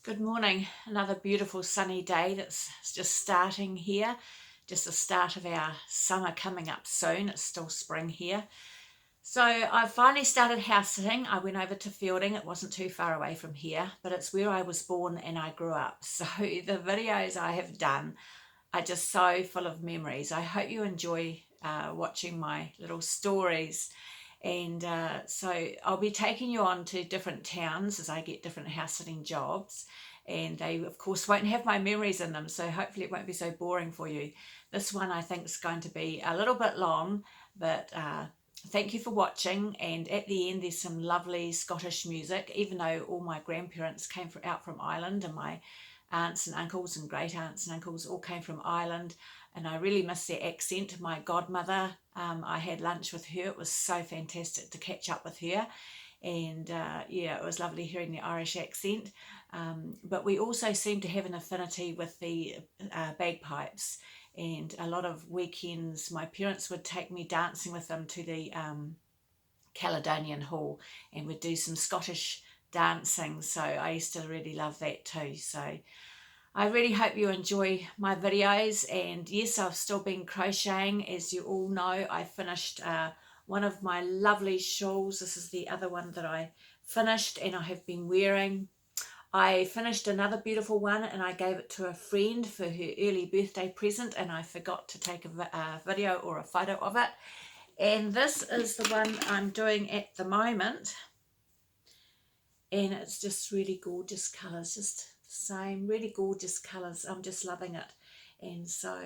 Good morning. Another beautiful sunny day that's just starting here. Just the start of our summer coming up soon. It's still spring here. So I finally started house sitting. I went over to Feilding. It wasn't too far away from here, but it's where I was born and I grew up. So the videos I have done are just so full of memories. I hope you enjoy watching my little stories. And so I'll be taking you on to different towns as I get different house sitting jobs. And they, of course, won't have my memories in them. So hopefully it won't be so boring for you. This one I think is going to be a little bit long, but thank you for watching. And at the end, there's some lovely Scottish music, even though all my grandparents came out from Ireland, and my aunts and uncles and great aunts and uncles all came from Ireland, and I really miss their accent. My godmother, I had lunch with her. It was so fantastic to catch up with her, and yeah, it was lovely hearing the Irish accent. But we also seem to have an affinity with the bagpipes, and a lot of weekends my parents would take me dancing with them to the Caledonian Hall, and we'd do some Scottish dancing. So I used to really love that too. So I really hope you enjoy my videos. And yes, I've still been crocheting. As you all know, I finished one of my lovely shawls. This is the other one that I finished and I have been wearing. I finished another beautiful one and I gave it to a friend for her early birthday present, and I forgot to take a video or a photo of it. And this is the one I'm doing at the moment, and it's just really gorgeous colours, just the same, really gorgeous colours. I'm just loving it. And so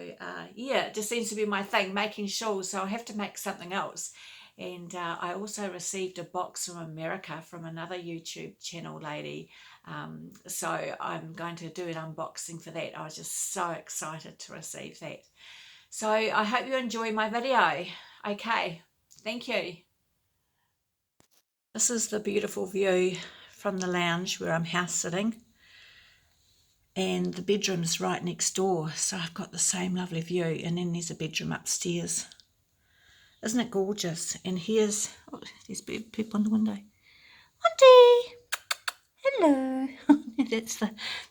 yeah, it just seems to be my thing, making shawls, so I'll have to make something else. And I also received a box from America from another YouTube channel lady, so I'm going to do an unboxing for that. I was just so excited to receive that. So I hope you enjoy my video. Okay, thank you. This is the beautiful view from the lounge where I'm house sitting, and the bedroom's right next door, so I've got the same lovely view. And then there's a bedroom upstairs. Isn't it gorgeous? And here's, oh, there's people on the window. Monty, hello.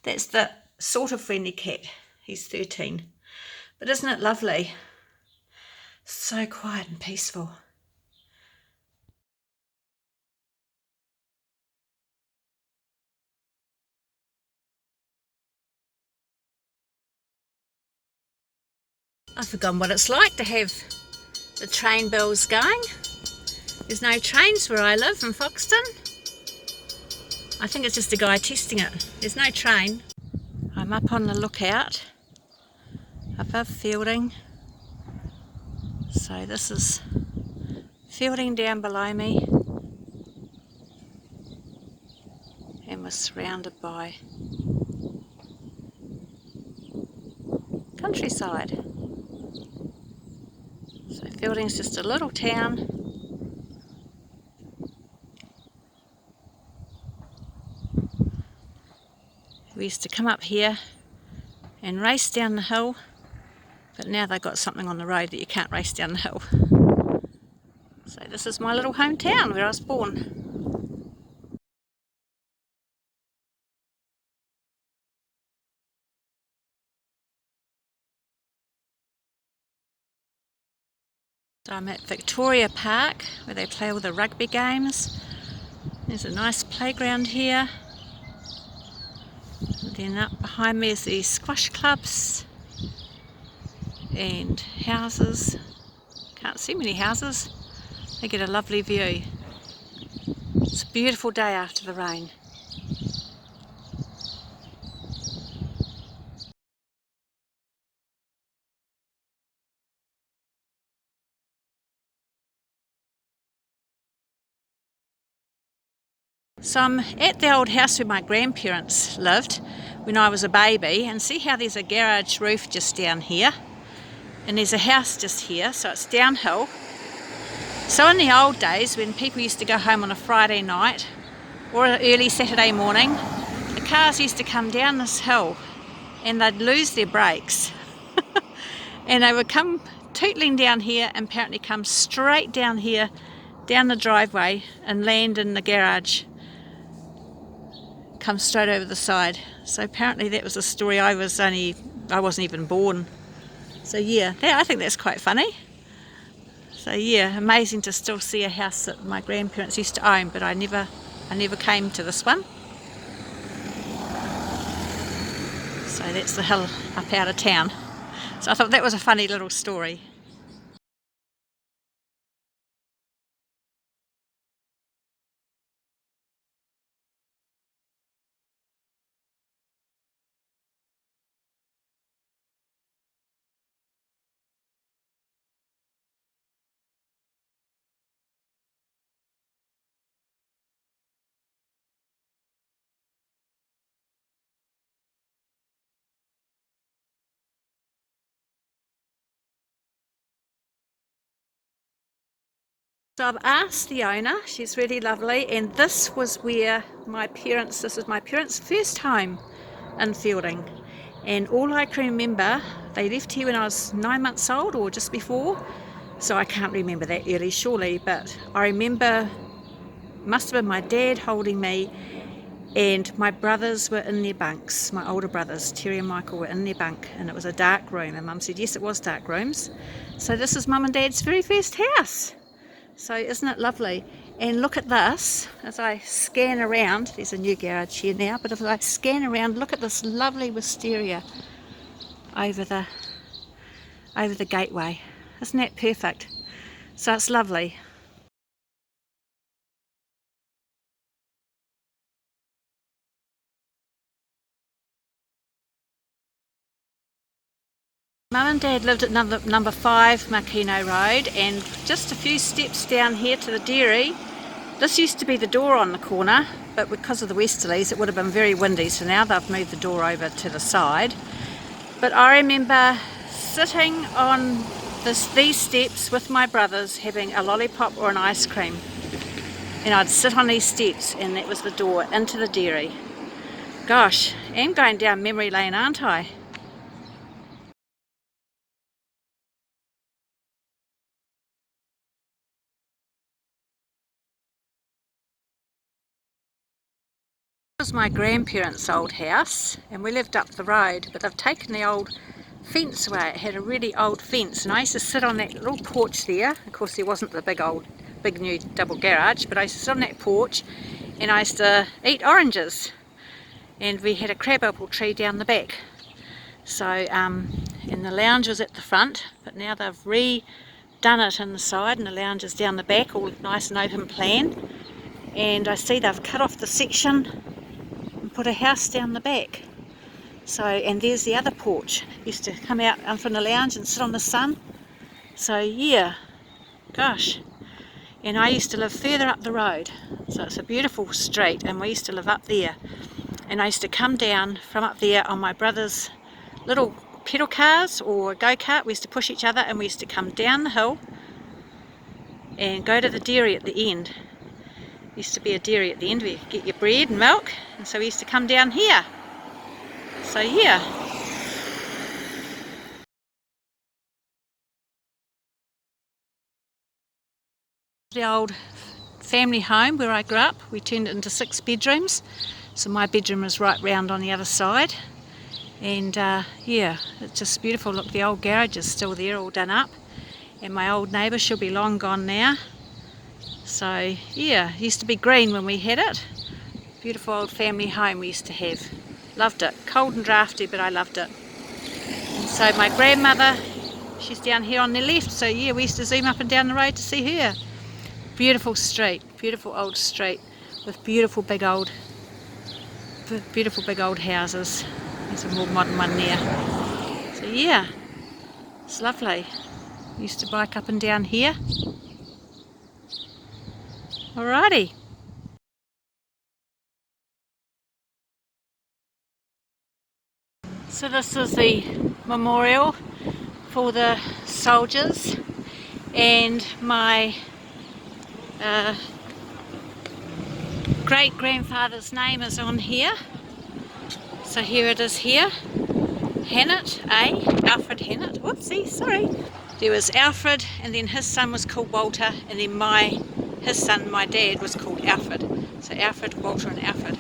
that's the sort of friendly cat. He's 13. But isn't it lovely? So quiet and peaceful. I've forgotten what it's like to have the train bells going. There's no trains where I live in Foxton. I think it's just a guy testing it. There's no train. I'm up on the lookout above Feilding. So this is Feilding down below me, and we're surrounded by countryside. So Feilding's just a little town. We used to come up here and race down the hill, but now they've got something on the road that you can't race down the hill. So this is my little hometown where I was born. So I'm at Victoria Park where they play all the rugby games. There's a nice playground here. And then up behind me is the squash clubs and houses. Can't see many houses. They get a lovely view. It's a beautiful day after the rain. So I'm at the old house where my grandparents lived when I was a baby, and see how there's a garage roof just down here, and there's a house just here, so it's downhill. So in the old days, when people used to go home on a Friday night or an early Saturday morning, the cars used to come down this hill and they'd lose their brakes and they would come tootling down here and apparently come straight down here, down the driveway, and land in the garage comes straight over the side. So apparently that was a story I wasn't even born. So yeah, I think that's quite funny. So yeah, amazing to still see a house that my grandparents used to own, but I never came to this one. So that's the hill up out of town. So I thought that was a funny little story. So I've asked the owner, she's really lovely, and this is my parents' first home in Feilding. And all I can remember, they left here when I was 9 months old or just before, so I can't remember that early surely, but I remember, must have been my dad holding me, and my brothers were in their bunks, my older brothers, Terry and Michael, were in their bunk, and it was a dark room, and Mum said yes, it was dark rooms. So this is Mum and Dad's very first house. So isn't it lovely? And look at this, as I scan around, there's a new garage here now, but if I scan around, look at this lovely wisteria over the gateway. Isn't that perfect? So it's lovely. Mum and Dad lived at number 5 Makino Road, and just a few steps down here to the dairy. This used to be the door on the corner, but because of the westerlies it would have been very windy, so now they've moved the door over to the side. But I remember sitting on these steps with my brothers having a lollipop or an ice cream, and I'd sit on these steps and that was the door into the dairy. Gosh, I'm going down memory lane, aren't I? This was my grandparents' old house, and we lived up the road, but they've taken the old fence away. It had a really old fence, and I used to sit on that little porch there. Of course there wasn't the big new double garage, but I used to sit on that porch and I used to eat oranges, and we had a crabapple tree down the back. So and the lounge was at the front, but now they've redone it in the side, and the lounge is down the back, all nice and open plan. And I see they've cut off the section and put a house down the back. So, and there's the other porch. Used to come out from the lounge and sit on the sun. So yeah, gosh. And I used to live further up the road. So it's a beautiful street, and we used to live up there. And I used to come down from up there on my brother's little pedal cars or go-kart. We used to push each other, and we used to come down the hill and go to the dairy at the end. Used to be a dairy at the end where you could get your bread and milk, and so we used to come down here. So yeah. The old family home where I grew up, we turned it into 6 bedrooms. So my bedroom was right round on the other side. And yeah, it's just beautiful. Look, the old garage is still there, all done up. And my old neighbour, she'll be long gone now. So yeah, it used to be green when we had it. Beautiful old family home we used to have. Loved it. Cold and drafty, but I loved it. And so my grandmother, she's down here on the left, so yeah, we used to zoom up and down the road to see her. Beautiful street, beautiful old street with beautiful big old houses. There's a more modern one there. So yeah, it's lovely. Used to bike up and down here. Alrighty. So this is the memorial for the soldiers, and my great-grandfather's name is on here. So here it is here. Alfred Hannett. Whoopsie, sorry. There was Alfred, and then his son was called Walter, and then his son, my dad, was called Alfred. So Alfred, Walter and Alfred.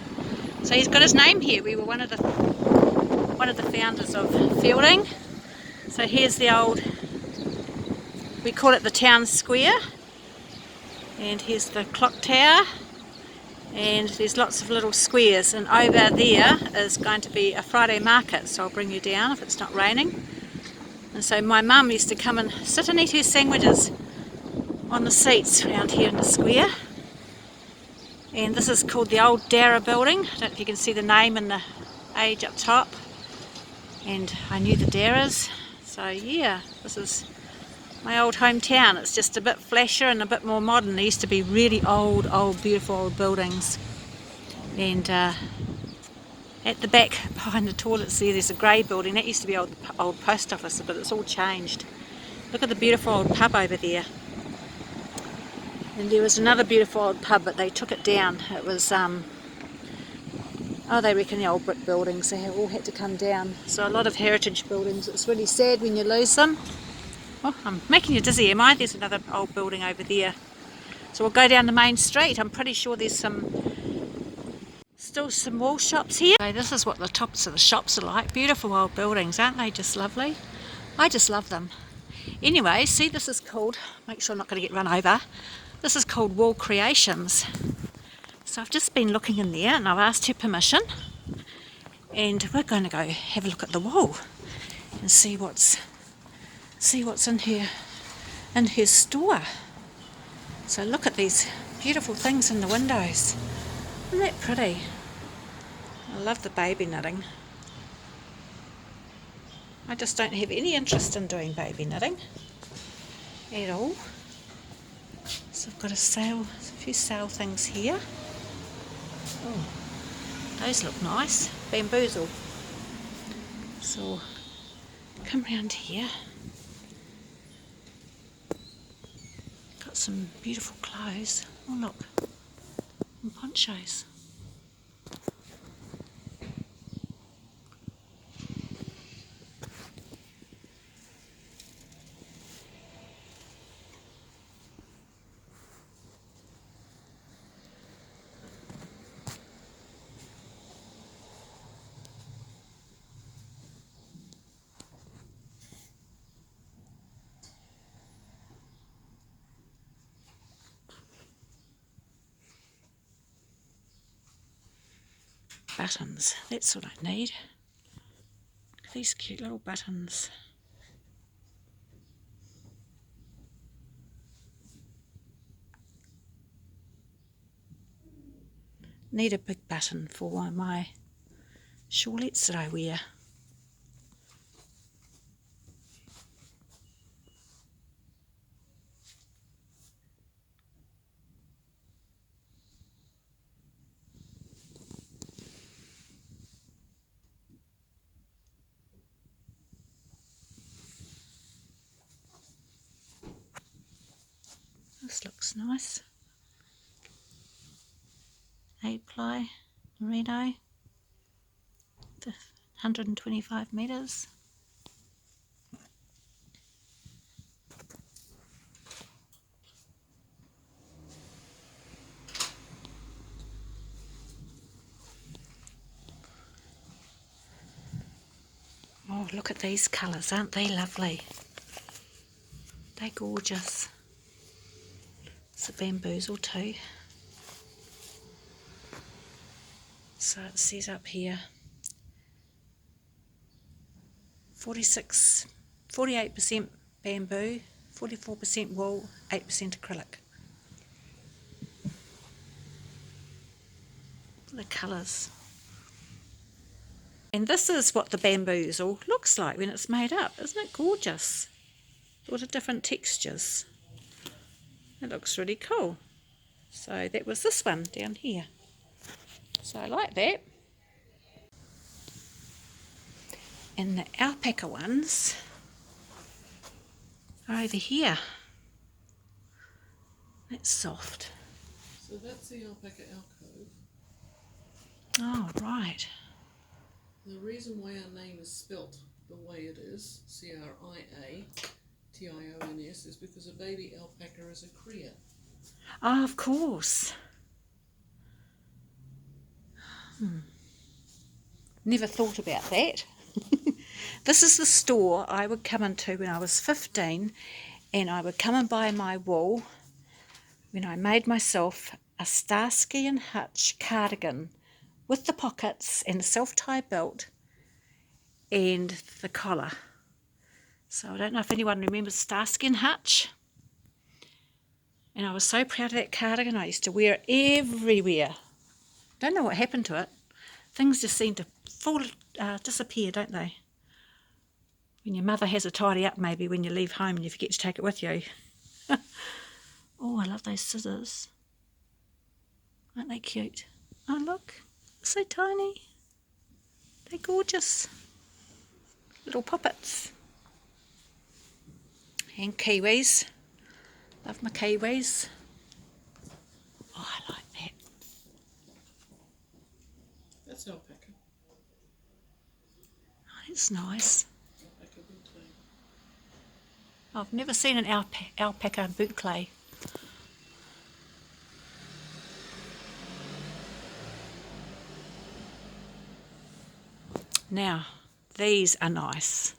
So he's got his name here. We were one of the founders of Feilding. So here's the old, we call it the town square, and here's the clock tower, and there's lots of little squares, and over there is going to be a Friday market, so I'll bring you down if it's not raining. And so my mum used to come and sit and eat her sandwiches on the seats around here in the square. And this is called the old Dara building. I don't know if you can see the name and the age up top. And I knew the Daras, so yeah, this is my old hometown. It's just a bit flashier and a bit more modern. There used to be really old, beautiful old buildings. And at the back behind the toilets there's a grey building. That used to be old post office, but it's all changed. Look at the beautiful old pub over there. And there was another beautiful old pub, but they took it down. It was they reckon the old brick buildings, they all had to come down. So a lot of heritage buildings, it's really sad when you lose them. Oh, I'm making you dizzy, am I? There's another old building over there. So we'll go down the main street. I'm pretty sure there's still some wall shops here. Okay, this is what the tops of the shops are like. Beautiful old buildings, aren't they just lovely? I just love them. Anyway, see, this is called, make sure I'm not going to get run over, this is called Wall Creations. So I've just been looking in there and I've asked her permission, and we're going to go have a look at the wall and see what's in her store. So look at these beautiful things in the windows. Isn't that pretty? I love the baby knitting. I just don't have any interest in doing baby knitting at all. So I've got a few sale things here. Oh, those look nice. Bamboozle. So come round here. Got some beautiful clothes. Oh look, and ponchos. Buttons, that's what I need. These cute little buttons. Need a big button for one of my shawlettes that I wear. This looks nice. 8-ply merino, 125 metres. Oh, look at these colours, aren't they lovely? They're gorgeous. It's a bamboozle too. So it says up here 48% bamboo, 44% wool, 8% acrylic. The colours. And this is what the bamboozle looks like when it's made up. Isn't it gorgeous? All the different textures. It looks really cool. So that was this one down here. So I like that. And the alpaca ones are over here. That's soft. So that's the alpaca alcove. Oh, right. The reason why our name is spelt the way it is, C-R-I-A-T-I-O-N-S, is because a baby alpaca is a cria. Oh, of course. Never thought about that. This is the store I would come into when I was 15, and I would come and buy my wool when I made myself a Starsky and Hutch cardigan with the pockets and the self-tie belt and the collar. So I don't know if anyone remembers Starsky and Hutch. And I was so proud of that cardigan. I used to wear it everywhere. Don't know what happened to it. Things just seem to disappear, don't they? When your mother has a tidy up, maybe when you leave home and you forget to take it with you. Oh, I love those scissors. Aren't they cute? Oh, look, so tiny. They're gorgeous. Little poppets. And kiwis. Love my kiwis. Oh, I like that. That's alpaca. Oh, that's nice. Alpaca boot clay. I've never seen an alpaca boot clay. Now, these are nice.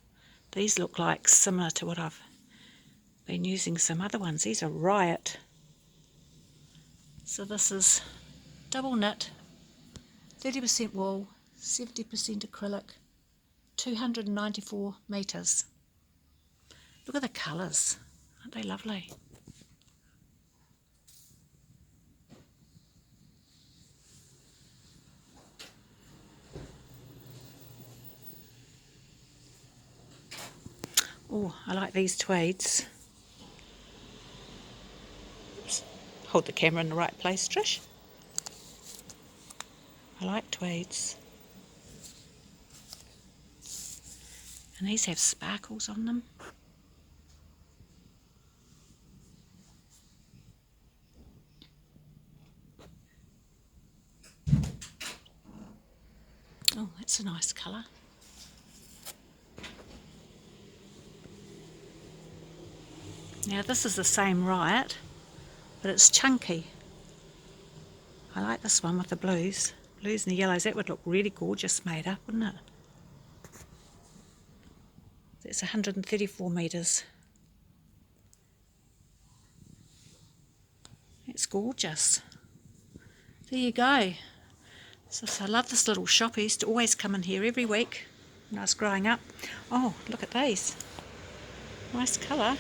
These look like similar to what I've been using some other ones. These are Riot. So this is double knit, 30% wool, 70% acrylic, 294 metres. Look at the colours. Aren't they lovely? Oh, I like these tweeds. Oops. Hold the camera in the right place, Trish. I like tweeds. And these have sparkles on them. Oh, that's a nice colour. Now this is the same Riot, but it's chunky. I like this one with the blues. Blues and the yellows, that would look really gorgeous made up, wouldn't it? That's 134 metres. It's gorgeous. There you go. So I love this little shop. I used to always come in here every week when I was growing up. Oh, look at these. Nice colour.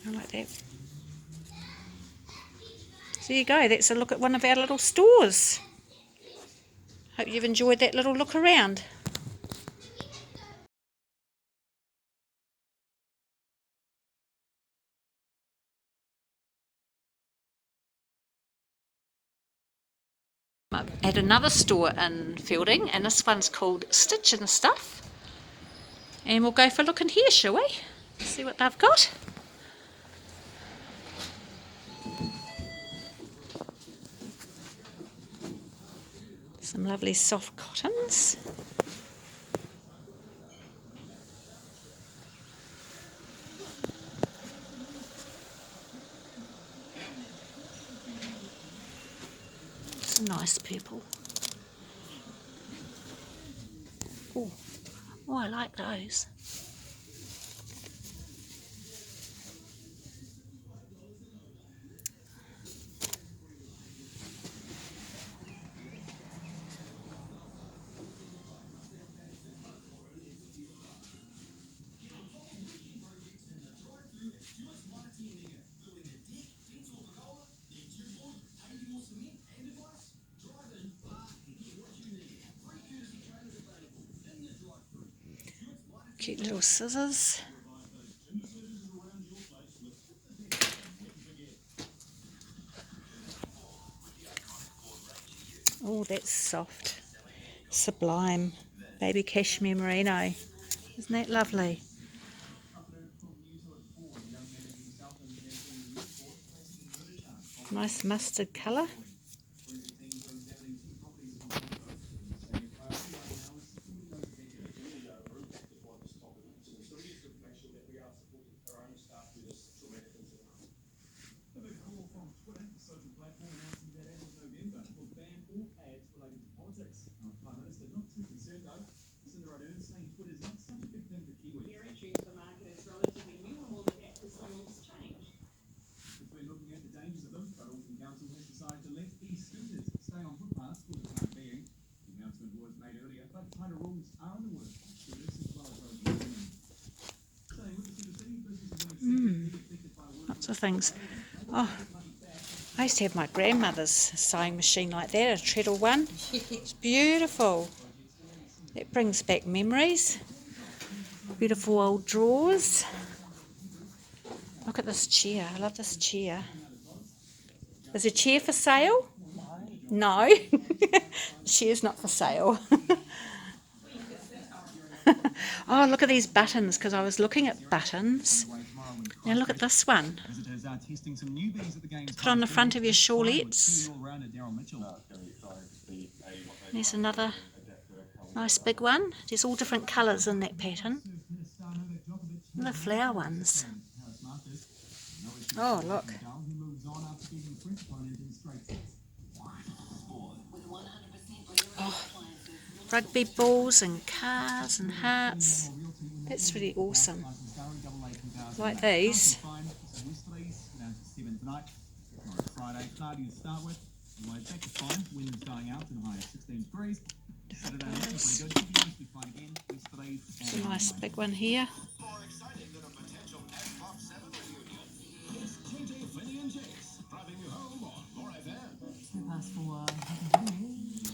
I like that. So there you go. That's a look at one of our little stores. Hope you've enjoyed that little look around. At another store in Feilding, and this one's called Stitch and Stuff. And we'll go for a look in here, shall we? See what they've got. Some lovely soft cottons. Some nice purple. Oh, I like those. Cute little scissors. Oh, that's soft. Sublime. Baby cashmere merino. Isn't that lovely? Nice mustard colour. lots of things. Oh, I used to have my grandmother's sewing machine like that, a treadle one. It's beautiful. It brings back memories. Beautiful old drawers. Look at this chair. I love this chair. Is a chair for sale? No. The chair's not for sale. Oh, look at these buttons, because I was looking at buttons. Now look at this one. To put on the front of your shawlettes. There's another nice big one. There's all different colours in that pattern. And the flower ones. Oh, look. Oh, rugby balls and cars and hearts. That's really awesome. Like these. There's a nice big one here.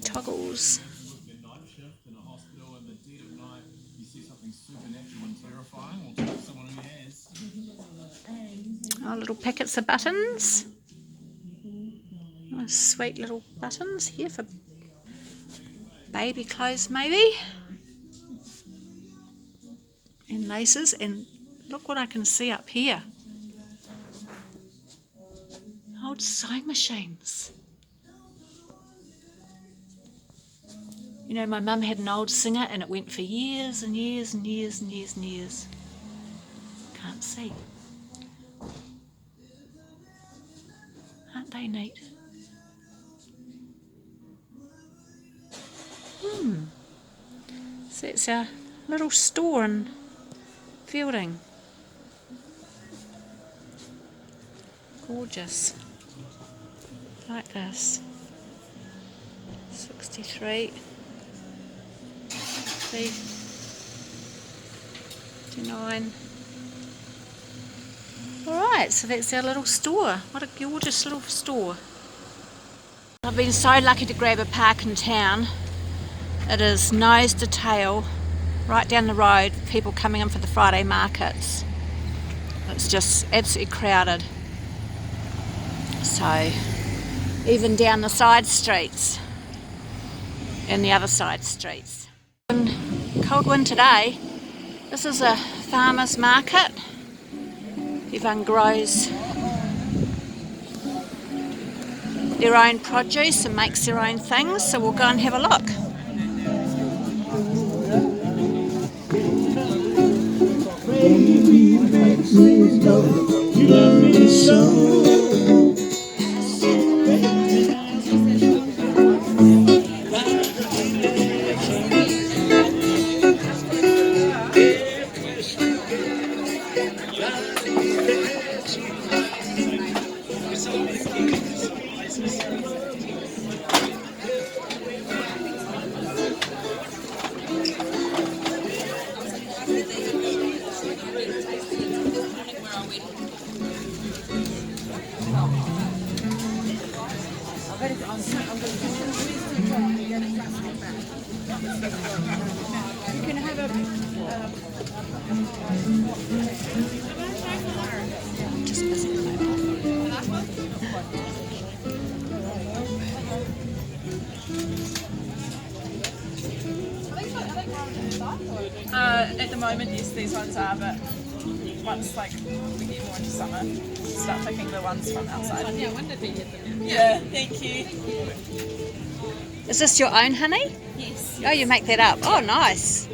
Toggles. Oh, little packets of buttons. Oh, sweet little buttons here for baby clothes maybe. And laces. And look what I can see up here. Old sewing machines. You know, my mum had an old Singer and it went for years and years and years and years and years. Can't see. Aren't they neat? So it's our little store in Feilding. Gorgeous. Like this. 63. 59. Alright, so that's our little store. What a gorgeous little store. I've been so lucky to grab a park in town. It is nose to tail, right down the road, people coming in for the Friday markets. It's just absolutely crowded. So, even down the side streets and the other side streets. Cold wind today. This is a farmer's market. Everyone grows their own produce and makes their own things, so we'll go and have a look. Baby makes me go, you love me so. You can have a Just busy at the moment. At the moment, yes, these ones are, but once we get more into summer, start picking the ones from outside. Yeah, thank you. Is this your own honey? Yes. Oh, you make that up. Oh, nice.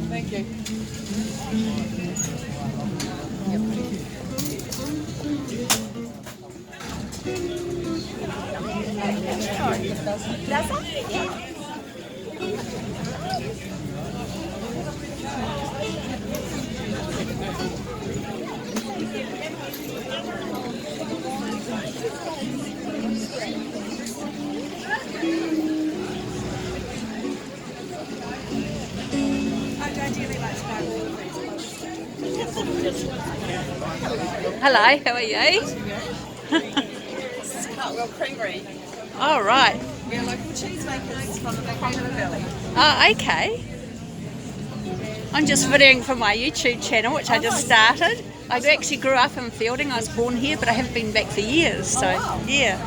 Thank you. Hello, how are you? This is Cartwell Creamery. All right. We're local cheesemakers from the back end of the valley. Oh, okay. I'm just videoing for my YouTube channel, which I just started. I actually grew up in Feilding. I was born here, but I haven't been back for years. So, yeah.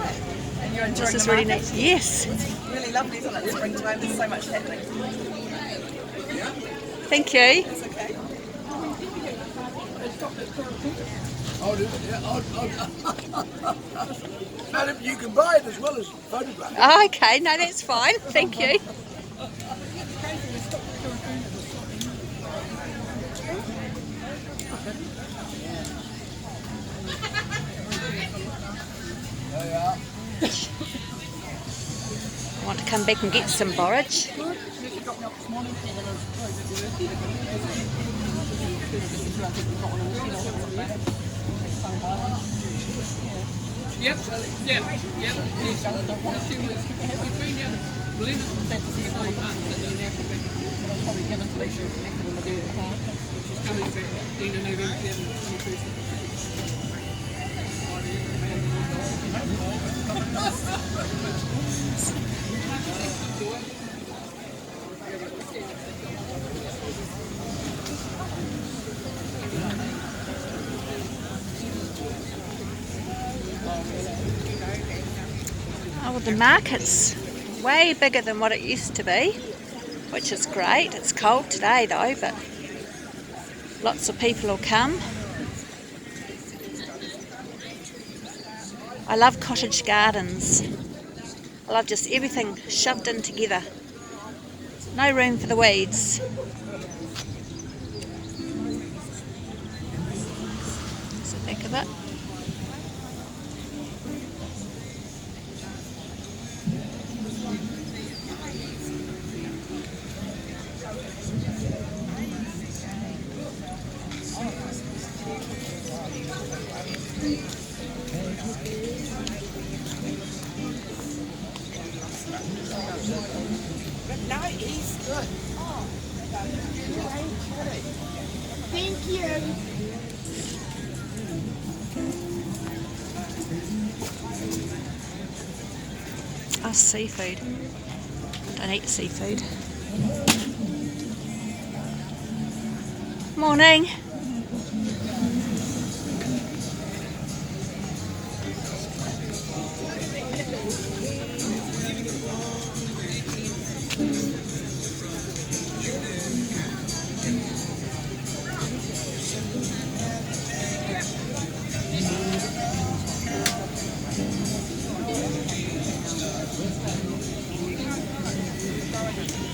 And you're enjoying This is the really market? nice. Yes. It's really lovely, isn't it? Springtime, there's so much happening. Thank you. It's okay. Madam, you can buy it as well as photograph it. Oh, okay, no, that's fine. Thank you. I want to come back and get some borage. Yep, yep, yep. Oh, well, the market's way bigger than what it used to be, which is great. It's cold today though, but lots of people will come. I love cottage gardens. I love just everything shoved in together. No room for the weeds. That's the back of it. No, he's good. Thank you. Oh, seafood. Don't eat seafood. Morning.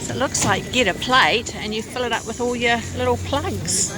So it looks like you get a plate and you fill it up with all your little plugs.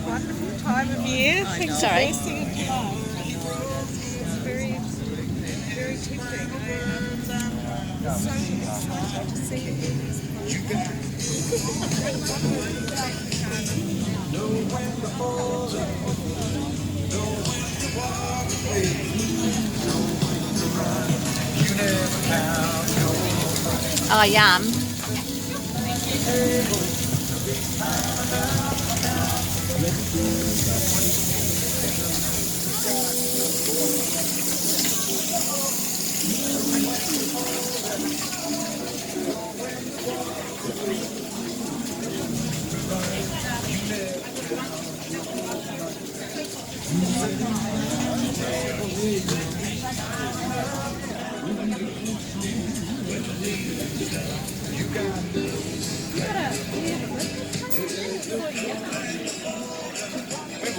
Wonderful time of year. Sorry. It's very, very tempting. And so excited to see Oh, yum.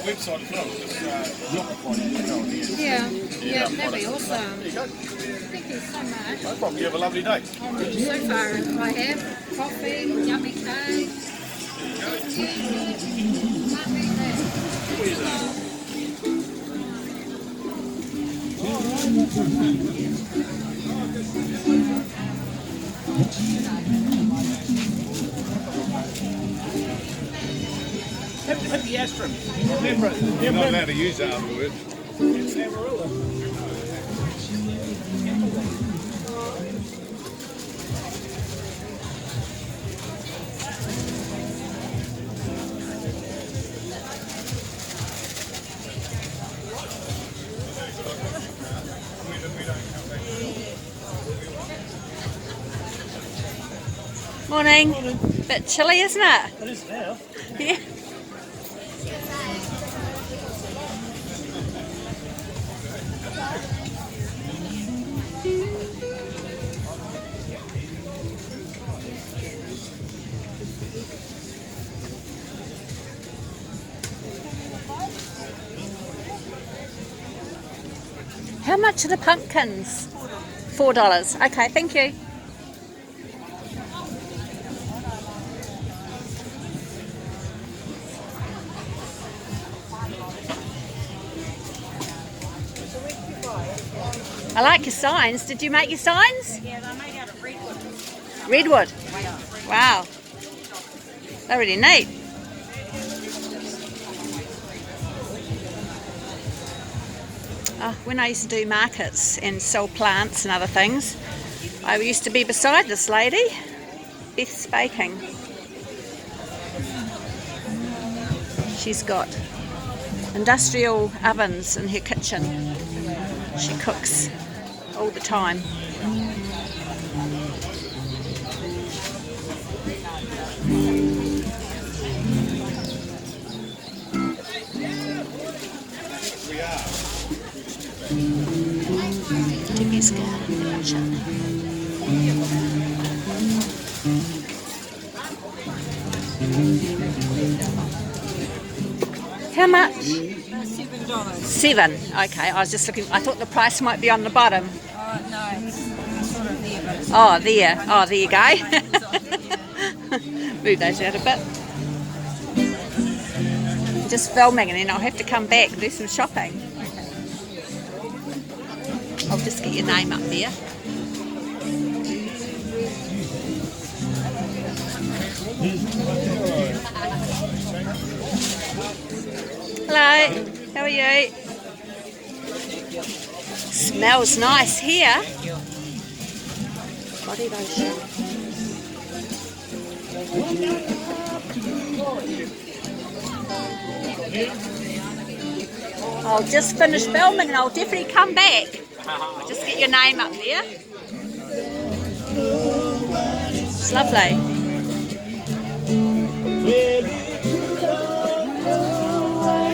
Website as well, just Shopify. Yeah, that'd be awesome. There you go. Thank you so much. No problem. You have a lovely day. So far, I have coffee, yummy cake. Have the astrum. Remember, you're not allowed to use that afterwards. It's Amarillo. Morning. Bit chilly, isn't it? It is now. Yeah. How much are the pumpkins? $4. Okay, thank you. I like your signs. Did you make your signs? Yeah, they're made out of redwood. Redwood. Wow. They're really neat. When I used to do markets and sell plants and other things, I used to be beside this lady, Beth's Baking. She's got industrial ovens in her kitchen. She cooks all the time. Tippy's garden kitchen. How much? $7. 7. Okay, I was just looking. I thought the price might be on the bottom. No, it's sort of there, but it's Oh, there. Oh, there you go. Move those out a bit. I'm just filming and then I'll have to come back and do some shopping. I'll just get your name up there. Hello, how are you? Smells nice here. Body lotion. I'll just finish filming and I'll definitely come back. I'll just get your name up there. It's lovely.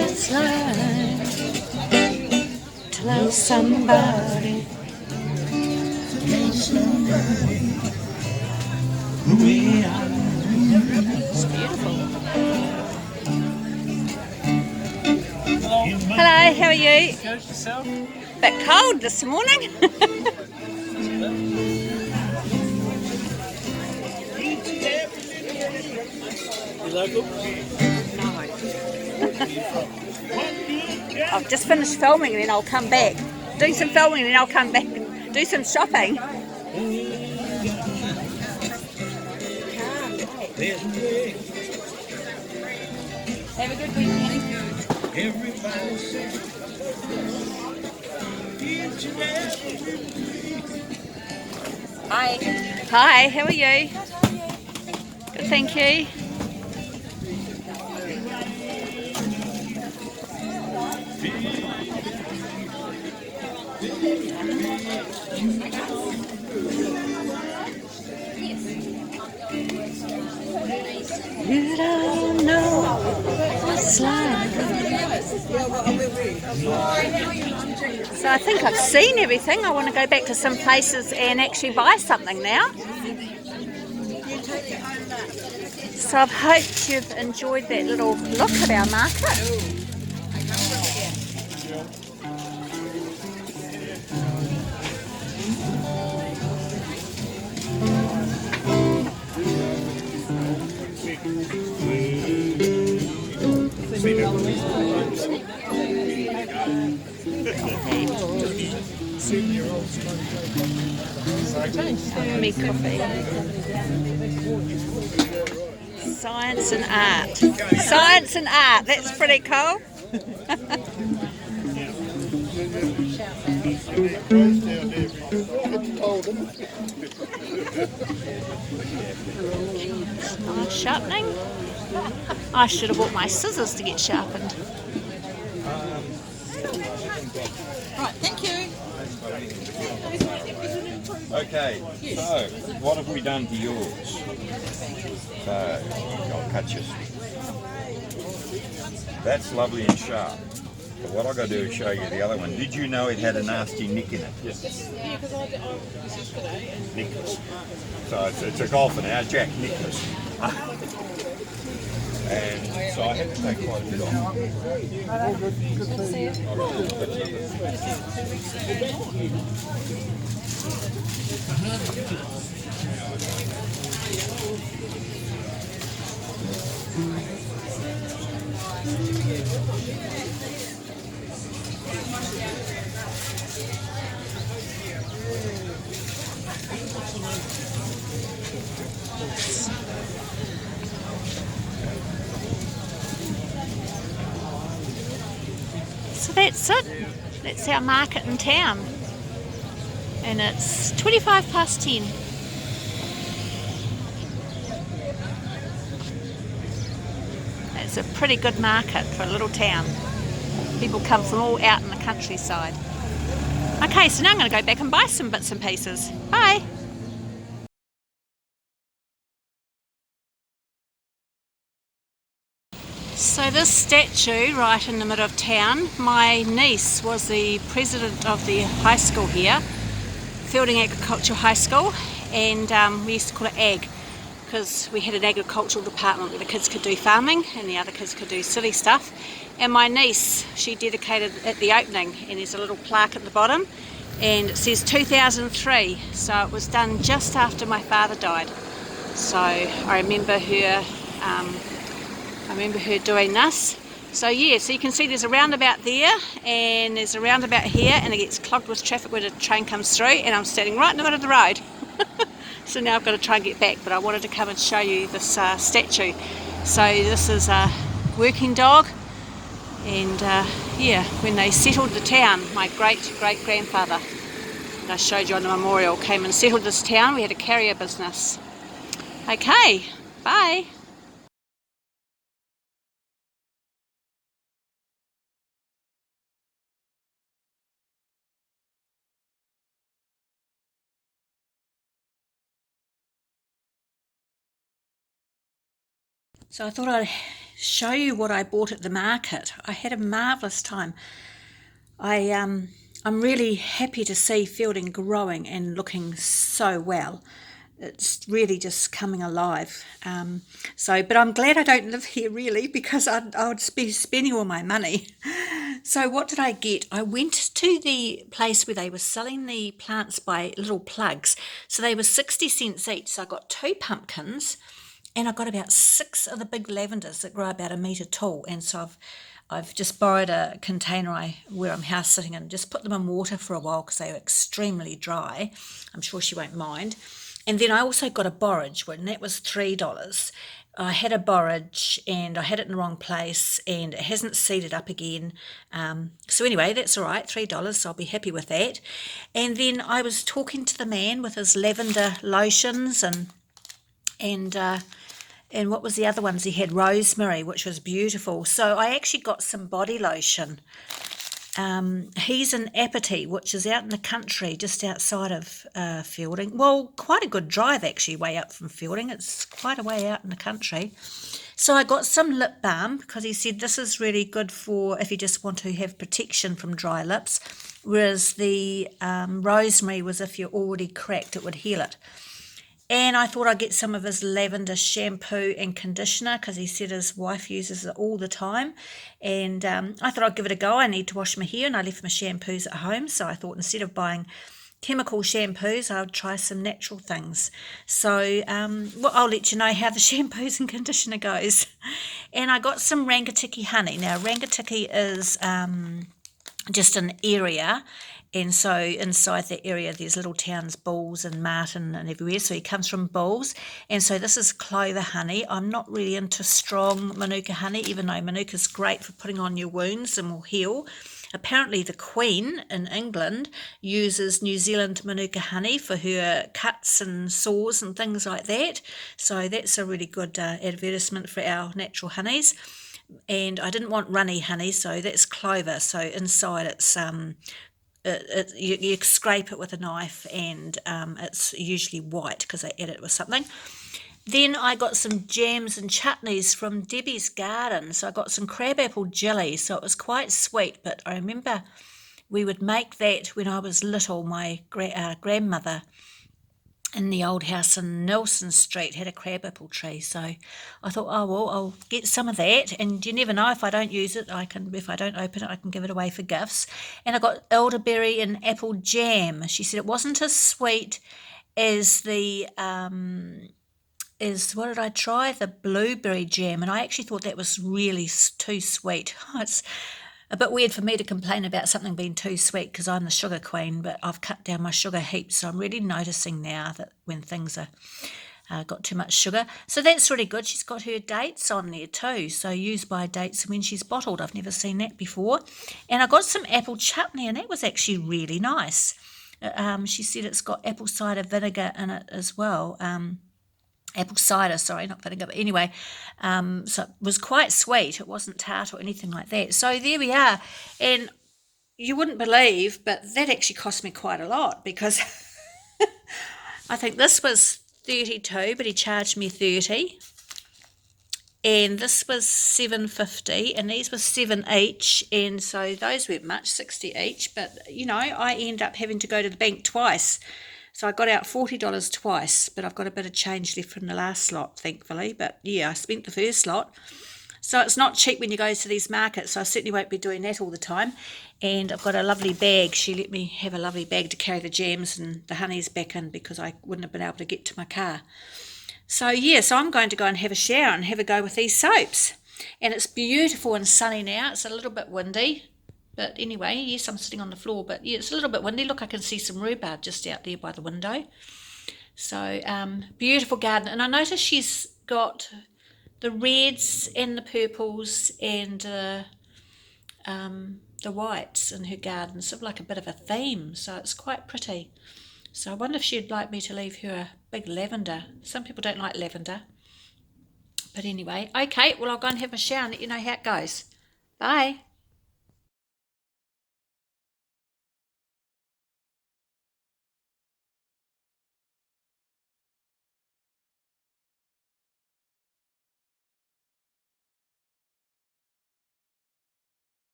It's like to love somebody. It's beautiful. Hello, how are you? Good yourself? Bit cold this morning. You local? I've just finished filming and then I'll come back. Do some filming and then I'll come back and do some shopping. Have a good weekend. Hi. Hi, how are you? Good, thank you. You don't know what it's like. So I think I've seen everything. I want to go back to some places and actually buy something now. So I've hoped you've enjoyed that little look at our market. Me coffee. Science and art. Science and art. That's pretty cool. Sharpening. I should have bought my scissors to get sharpened. Right, thank you. Okay, so what have we done to yours? So, I'll cut you. That's lovely and sharp. But what I've got to do is show you the other one. Did you know it had a nasty nick in it? Yes. Yeah, because I was yesterday and Nicholas. So it's a golfer now, Jack Nicholas. And so I had to take quite a bit off. So that's it. That's our market in town. And it's 25 past 10. It's a pretty good market for a little town. People come from all out in the countryside. Okay, so now I'm going to go back and buy some bits and pieces. Bye! So this statue right in the middle of town, my niece was the president of the high school here, Feilding Agricultural High School, and we used to call it Ag because we had an agricultural department where the kids could do farming and the other kids could do silly stuff. And my niece, she dedicated at the opening, and there's a little plaque at the bottom and it says 2003, so it was done just after my father died. So I remember her doing this. So yeah, so you can see there's a roundabout there and there's a roundabout here, and it gets clogged with traffic when a train comes through, and I'm standing right in the middle of the road. So now I've got to try and get back, but I wanted to come and show you this statue. So this is a working dog, and yeah, when they settled the town, my great-great-grandfather that I showed you on the memorial came and settled this town. We had a carrier business. Okay, bye. So I thought I'd show you what I bought at the market. I had a marvellous time. I'm really happy to see Feilding growing and looking so well. It's really just coming alive. But I'm glad I don't live here really, because I would be spending all my money. So what did I get? I went to the place where they were selling the plants by little plugs. So they were 60 cents each. So I got 2 pumpkins. And I got about 6 of the big lavenders that grow about 1 metre tall. And so I've just borrowed a container where I'm house sitting and just put them in water for a while because they were extremely dry. I'm sure she won't mind. And then I also got a borage, and that was $3. I had a borage and I had it in the wrong place and it hasn't seeded up again. So anyway, that's all right, $3, so I'll be happy with that. And then I was talking to the man with his lavender lotions and what was the other ones? He had rosemary, which was beautiful. So I actually got some body lotion. He's in Apathy, which is out in the country, just outside of Feilding. Well, quite a good drive actually, way up from Feilding. It's quite a way out in the country. So I got some lip balm because he said this is really good for if you just want to have protection from dry lips, whereas the rosemary was if you're already cracked, it would heal it. And I thought I'd get some of his lavender shampoo and conditioner because he said his wife uses it all the time. And I thought I'd give it a go. I need to wash my hair and I left my shampoos at home. So I thought instead of buying chemical shampoos, I would try some natural things. So well, I'll let you know how the shampoos and conditioner goes. And I got some Rangatiki honey. Now Rangatiki is just an area, and so inside that area there's little towns, Bulls and Martin and everywhere, so he comes from Bulls. And so this is clover honey. I'm not really into strong Manuka honey, even though Manuka's great for putting on your wounds and will heal. Apparently the Queen in England uses New Zealand Manuka honey for her cuts and sores and things like that, so that's a really good advertisement for our natural honeys. And I didn't want runny honey, so that's clover. So inside it's you scrape it with a knife, and it's usually white because I add it with something. Then I got some jams and chutneys from Debbie's garden. So I got some crabapple jelly, so it was quite sweet, but I remember we would make that when I was little. My grandmother in the old house in Nelson Street had a crabapple tree, so I thought, oh well, I'll get some of that, and you never know, if I don't use it, if I don't open it, I can give it away for gifts. And I got elderberry and apple jam. She said it wasn't as sweet as the what did I try? The blueberry jam, and I actually thought that was really too sweet. It's a bit weird for me to complain about something being too sweet because I'm the sugar queen, but I've cut down my sugar heaps, so I'm really noticing now that when things are got too much sugar. So that's really good. She's got her dates on there too, so use by dates when she's bottled. I've never seen that before. And I got some apple chutney, and that was actually really nice. She said it's got apple cider vinegar in it as well. Apple cider, sorry, not vinegar, but anyway, so it was quite sweet. It wasn't tart or anything like that. So there we are, and you wouldn't believe, but that actually cost me quite a lot, because I think this was $32, but he charged me $30, and this was $7.50, and these were $7 each, and so those weren't much, $60 each, but you know, I end up having to go to the bank twice. So I got out $40 twice, but I've got a bit of change left from the last lot, thankfully. But yeah, I spent the first lot. So it's not cheap when you go to these markets, so I certainly won't be doing that all the time. And I've got a lovely bag. She let me have a lovely bag to carry the jams and the honeys back in, because I wouldn't have been able to get to my car. So yeah, so I'm going to go and have a shower and have a go with these soaps. And it's beautiful and sunny now. It's a little bit windy. But anyway, yes, I'm sitting on the floor, but yeah, it's a little bit windy. Look, I can see some rhubarb just out there by the window. So, beautiful garden. And I noticed she's got the reds and the purples and the whites in her garden, sort of like a bit of a theme. So it's quite pretty. So I wonder if she'd like me to leave her a big lavender. Some people don't like lavender. But anyway, okay, well, I'll go and have a shower and let you know how it goes. Bye.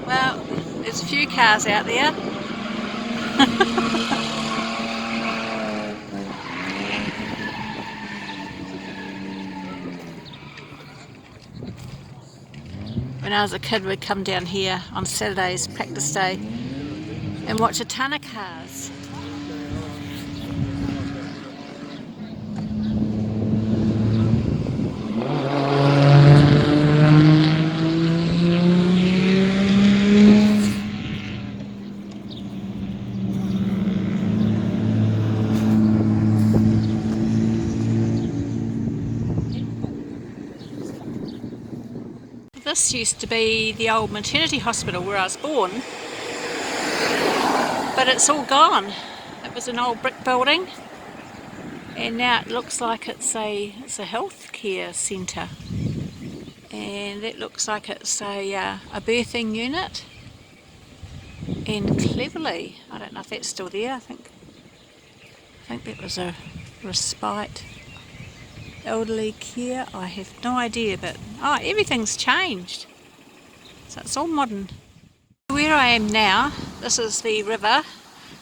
Well, there's a few cars out there. When I was a kid, we'd come down here on Saturdays, practice day, and watch a ton of cars. This used to be the old maternity hospital where I was born, but it's all gone. It was an old brick building, and now it looks like it's a healthcare centre, and it looks like it's a birthing unit. And Cleverly, I don't know if that's still there. I think think that was a respite elderly care. I have no idea, but everything's changed. So it's all modern. Where I am now, this is the river.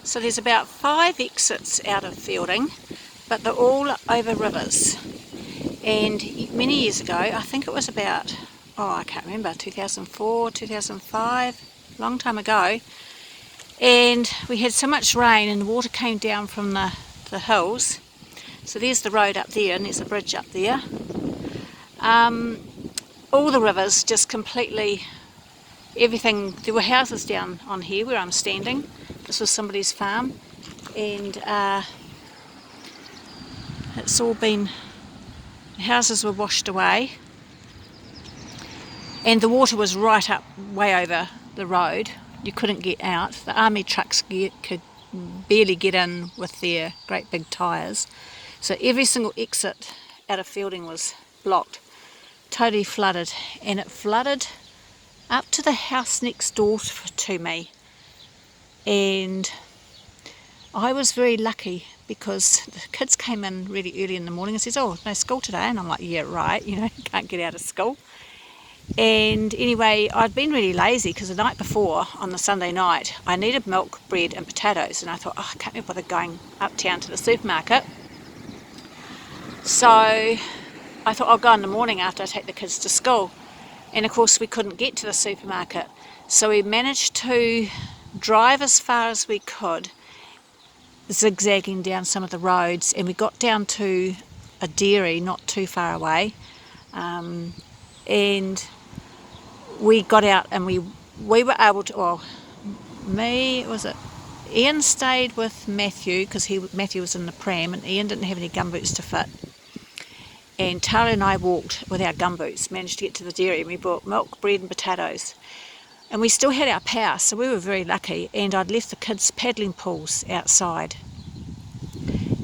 So there's about 5 exits out of Feilding, but they're all over rivers. And many years ago, I think it was about, I can't remember, 2004, 2005, long time ago, and we had so much rain and the water came down from the hills. So there's the road up there and there's a bridge up there. All the rivers just completely, everything, there were houses down on here where I'm standing. This was somebody's farm, and it's all been, the houses were washed away, and the water was right up way over the road. You couldn't get out. The army trucks could barely get in with their great big tyres. So every single exit out of Feilding was blocked, totally flooded, and it flooded up to the house next door to me. And I was very lucky because the kids came in really early in the morning and says, "Oh, no school today," and I'm like, "Yeah, right, can't get out of school." And anyway, I'd been really lazy because the night before, on the Sunday night, I needed milk, bread and potatoes, and I thought, I can't be bothered going uptown to the supermarket. So I thought I'll go in the morning after I take the kids to school. And of course we couldn't get to the supermarket, so we managed to drive as far as we could, zigzagging down some of the roads, and we got down to a dairy not too far away, and we got out and we were able to, Ian stayed with Matthew because Matthew was in the pram and Ian didn't have any gumboots to fit, and Tara and I walked with our gumboots, managed to get to the dairy, and we bought milk, bread and potatoes. And we still had our power, so we were very lucky, and I'd left the kids' paddling pools outside.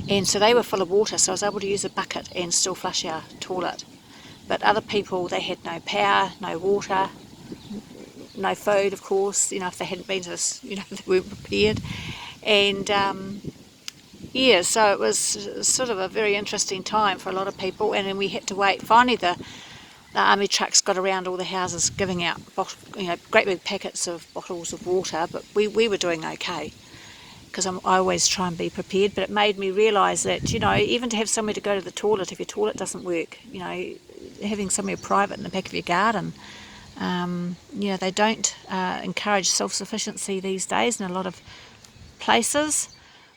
And so they were full of water, so I was able to use a bucket and still flush our toilet. But other people, they had no power, no water, no food, of course, if they hadn't been to this, they weren't prepared. And so it was sort of a very interesting time for a lot of people, and then we had to wait. Finally the army trucks got around all the houses giving out great big packets of bottles of water, but we were doing okay because I always try and be prepared. But it made me realise that even to have somewhere to go to the toilet if your toilet doesn't work, having somewhere private in the back of your garden, they don't encourage self-sufficiency these days in a lot of places,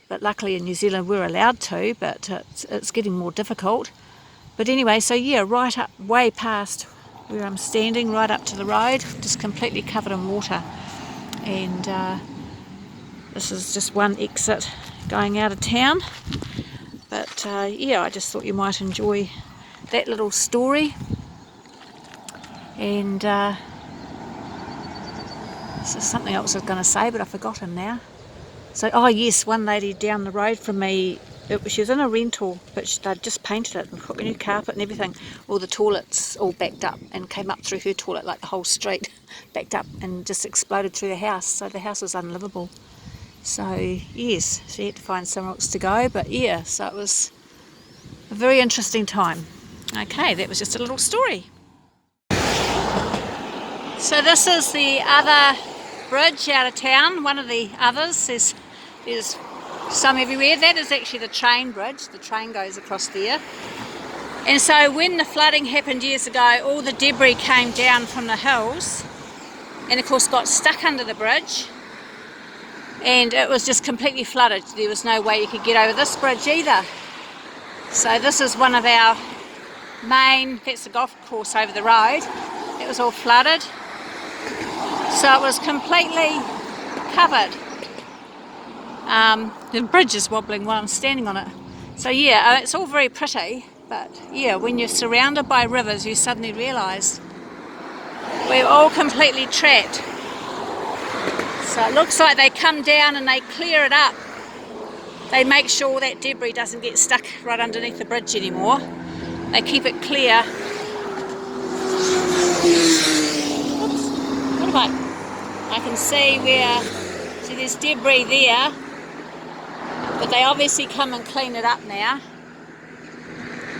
but luckily in New Zealand we're allowed to, but it's getting more difficult. But anyway, so right up, way past where I'm standing, right up to the road, just completely covered in water. And this is just one exit going out of town. But I just thought you might enjoy that little story. And this is something else I was going to say, but I've forgotten now. So, yes, one lady down the road from me, she was in a rental, but they'd just painted it and put a new carpet and everything. All the toilets all backed up and came up through her toilet, like the whole street backed up and just exploded through the house. So the house was unlivable. So yes, she had to find somewhere else to go. But so it was a very interesting time. Okay, that was just a little story. So this is the other bridge out of town, one of the others. There's some everywhere. That is actually the train bridge. The train goes across there. And so when the flooding happened years ago, all the debris came down from the hills and of course got stuck under the bridge, and it was just completely flooded. There was no way you could get over this bridge either. So this is one of our main, that's the golf course over the road. It was all flooded. So it was completely covered. The bridge is wobbling while I'm standing on it. So it's all very pretty, but when you're surrounded by rivers you suddenly realise we're all completely trapped. So it looks like they come down and they clear it up. They make sure that debris doesn't get stuck right underneath the bridge anymore. They keep it clear. Oops, what about? I can see there's debris there. But they obviously come and clean it up now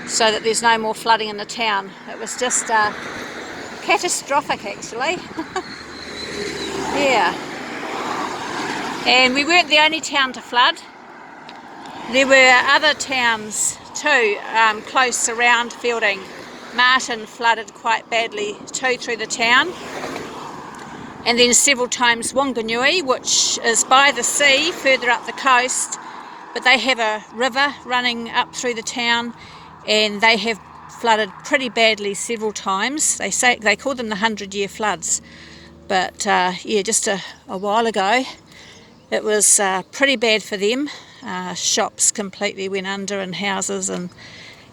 so that there's no more flooding in the town. It was just catastrophic actually. Yeah. And we weren't the only town to flood. There were other towns too, close around Feilding. Martin flooded quite badly too through the town. And then several times Wanganui, which is by the sea, further up the coast. But they have a river running up through the town, and they have flooded pretty badly several times. They call them the 100-year floods. But yeah, just a while ago, it was pretty bad for them. Shops completely went under and houses, and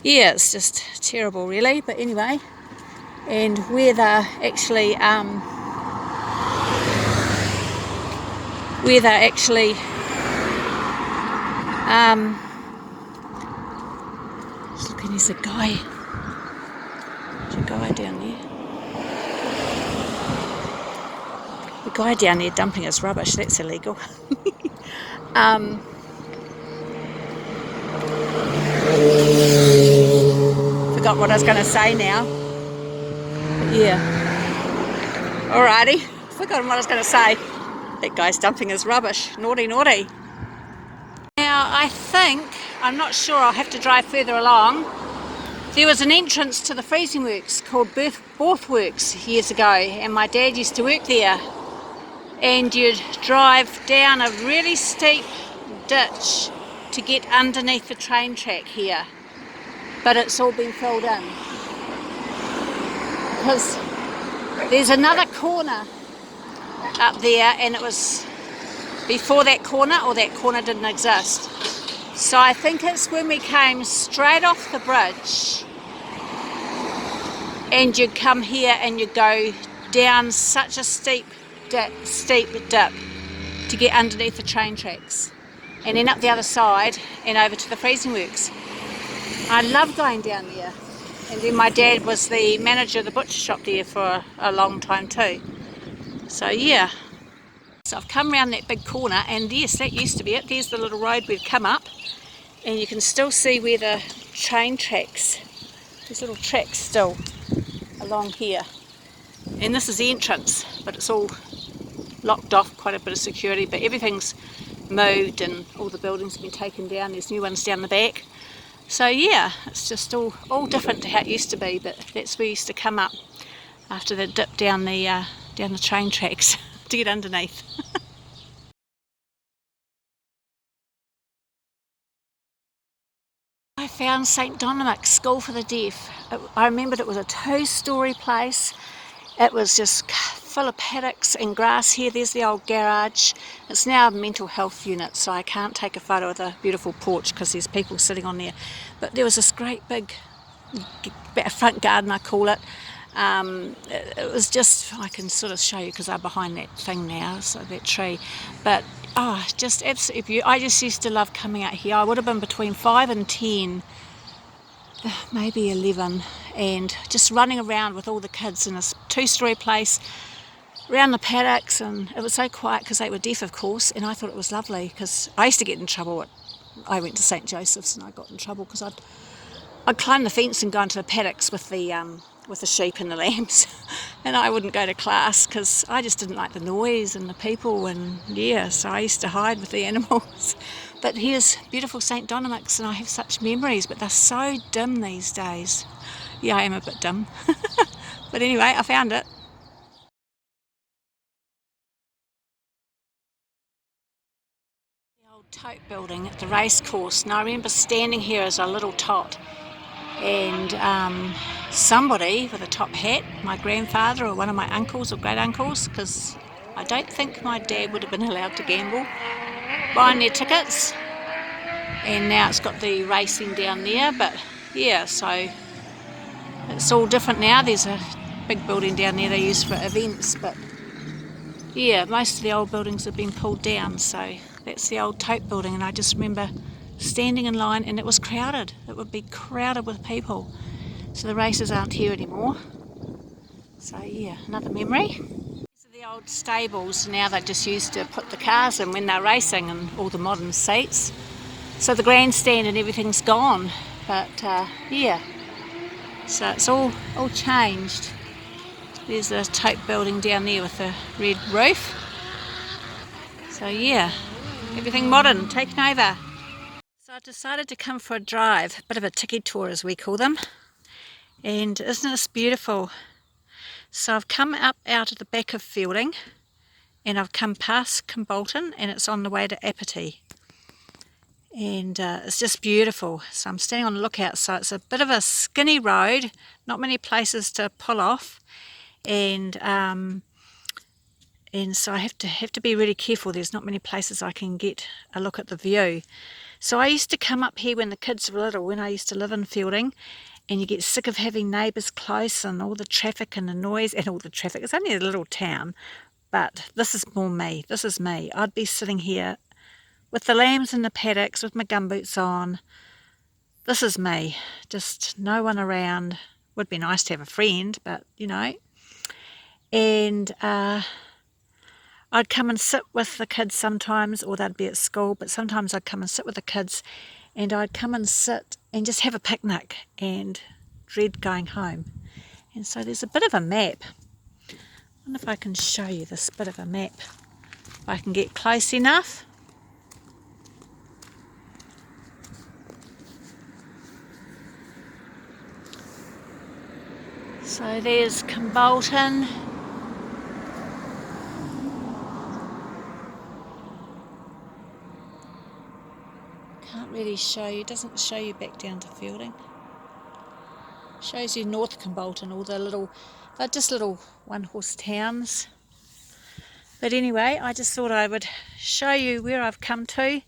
yeah, it's just terrible really. But anyway, and where they're actually just looking, there's a guy down there. The guy down there dumping his rubbish, that's illegal. Forgot what I was going to say now. But yeah. Alrighty, forgotten what I was going to say. That guy's dumping his rubbish. Naughty, naughty. Now I think, I'm not sure, I'll have to drive further along. There was an entrance to the freezing works called Borthworks years ago, and my dad used to work there. And you'd drive down a really steep ditch to get underneath the train track here. But it's all been filled in. Because there's another corner up there, and it was before that corner, or that corner didn't exist. So I think it's when we came straight off the bridge and you'd come here and you'd go down such a steep dip to get underneath the train tracks, and then up the other side and over to the freezing works. I love going down there. And then my dad was the manager of the butcher shop there for a long time too. So yeah. So I've come around that big corner, and yes, that used to be it. There's the little road we'd come up, and you can still see where the train tracks, there's little tracks still along here. And this is the entrance, but it's all locked off, quite a bit of security, but everything's moved and all the buildings have been taken down. There's new ones down the back. So yeah, it's just all different to how it used to be, but that's where we used to come up after the dip down the train tracks to get underneath. I found St Dominic's School for the Deaf. I remembered it was a 2-storey place. It was just full of paddocks and grass here. There's the old garage. It's now a mental health unit, so I can't take a photo of the beautiful porch because there's people sitting on there. But there was this great big front garden, I call it. It was just, I can sort of show you because I'm behind that thing now, so that tree. But oh, just absolutely beautiful. I just used to love coming out here. I would have been between 5 and 10, maybe 11, and just running around with all the kids in this 2-storey place around the paddocks, and it was so quiet because they were deaf, of course, and I thought it was lovely because I used to get in trouble. I went to St Joseph's and I got in trouble because I'd climb the fence and go into the paddocks with the sheep and the lambs, and I wouldn't go to class because I just didn't like the noise and the people, and yeah, so I used to hide with the animals. But here's beautiful St Dominic's, and I have such memories, but they're so dim these days. Yeah, I am a bit dim. But anyway, I found it. The old tote building at the racecourse, and I remember standing here as a little tot, and somebody with a top hat, my grandfather or one of my uncles or great uncles, because I don't think my dad would have been allowed to gamble, buying their tickets. And now it's got the racing down there, but yeah, so it's all different now. There's a big building down there they use for events, but yeah, most of the old buildings have been pulled down, so that's the old tote building. And I just remember standing in line, and it was crowded. It would be crowded with people. So the races aren't here anymore. So yeah, another memory. These are the old stables. Now they're just used to put the cars in when they're racing, and all the modern seats. So the grandstand and everything's gone, but yeah, so it's all changed. There's a taupe building down there with a red roof. So yeah, everything modern, taken over. So I decided to come for a drive, a bit of a tiki tour as we call them. And isn't this beautiful? So I've come up out of the back of Feilding and I've come past Kimbolton and it's on the way to Apathy. And it's just beautiful. So I'm standing on the lookout, so it's a bit of a skinny road, not many places to pull off, and so I have to be really careful. There's not many places I can get a look at the view. So I used to come up here when the kids were little, when I used to live in Feilding, and you get sick of having neighbours close and all the traffic and the noise and all the traffic. It's only a little town, but this is more me. This is me. I'd be sitting here with the lambs in the paddocks with my gumboots on. This is me. Just no one around. Would be nice to have a friend, but you know. And I'd come and sit with the kids sometimes, or they'd be at school, but sometimes I'd come and sit with the kids and I'd come and sit and just have a picnic and dread going home. And so there's a bit of a map. I wonder if I can show you this bit of a map. If I can get close enough. So there's Kimbolton. Can't really show you, doesn't show you back down to Feilding. Shows you North Kimbolton, all the little, they're just little one-horse towns. But anyway, I just thought I would show you where I've come to.